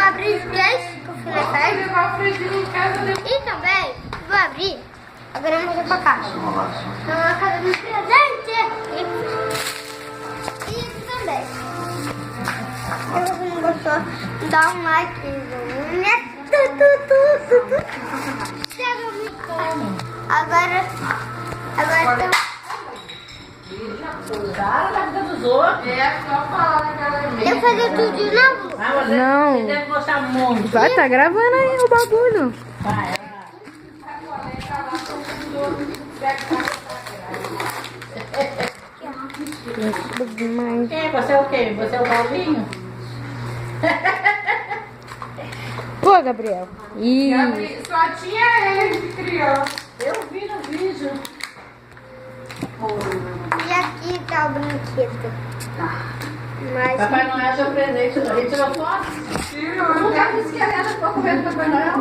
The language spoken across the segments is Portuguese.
vou abrir os três com o filé faz. E também vou abrir. Agora eu vou fazer pra caixa. Então a casa do presente. E isso também. Se você não gostou, dá um like. Agora tem... Para da vida dos outros. Eu fazer tudo de novo? Não. Você deve gostar muito. Vai, tá gravando aí o bagulho. Vai. Mas... Quem? Você é o quê? Você é o Paulinho? Pô, Gabriel. Ih. Só tinha ele de criança. Eu vi no vídeo. E aqui tá o brinquedo. Mas Papai Noel seu presente. Ele tirou foto? Nunca disse que ela ficou comendo Papai Noel.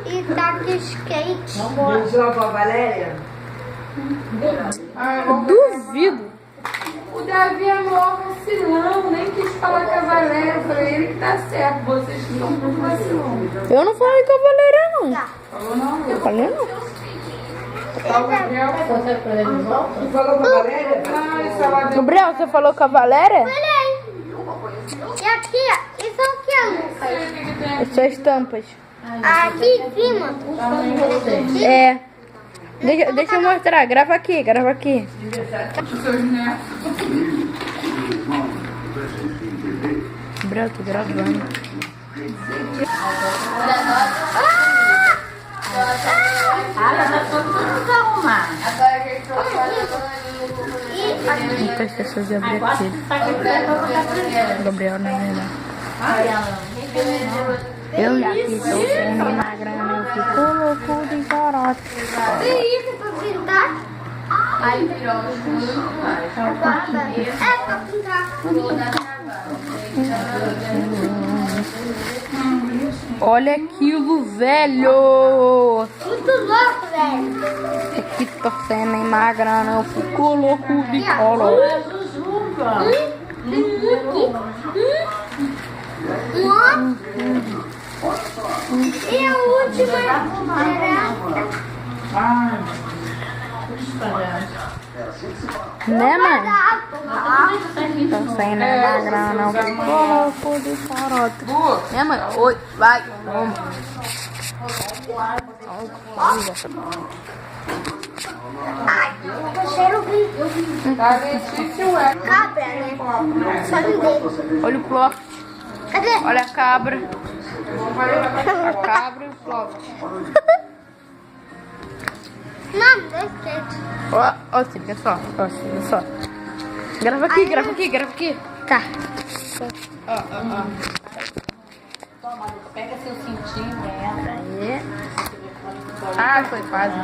e tá aqui o skate. Vamos Tirou com a Valéria? Duvido. O Davi é mó vacilão, nem quis falar com a Valéria. Eu falei, ele que tá certo, vocês que estão muito vacilão. Eu não falei com a Valéria, não. Tá. Falou não? Eu falei, não. Tá o Gabriel. Você é presente de volta? Tu falou com a Valéria? Ah, isso ela deu. Gabriel, você falou com a Valéria? Olha aí. E aqui, ó. Isso aqui, ó, Lucas. Essas estampas. Aqui em cima. É. Deixa eu mostrar. Grava aqui, grava aqui. Seus netos. Gabriel, tô gravando. Tá tudo arrumado. Muitas pessoas de abrir aqui. Gabriel, não é melhor. Eu já fiz o na grana, eu fico louco de corote. Que isso, pra pintar? Aí virou É pra pintar. Olha aquilo, velho! Muito louco, velho. Aqui torcendo em magrana, eu fico louco de corote. E a última era... Né, mãe? Torcendo em magrana, eu fico louco de corote. Né, mãe? Oi, vai, vamos. O cheiro vivo. a Letícia o é. Cabra, né? Só de dedo. Olha o plot, Cadê? olha a cabra. A cabra e o plot. Não, dois dedos. Ó, se liga só, ó, se liga só. Grava aqui, grava aqui, grava aqui. Tá. Toma, pega seu cintinho, entra. Aí. Ah, foi quase.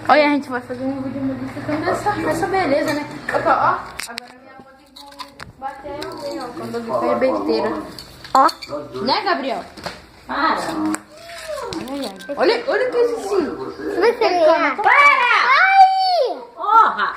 Olha, a gente vai fazer um vídeo modificando essa beleza, né? Opa, ó. Agora minha avó tem que bater alguém, ó. Quando eu fizer besteira. Ó. Né, Gabriel? Para. Olha o que é isso assim. Você ganhar. Para! Ai! Porra!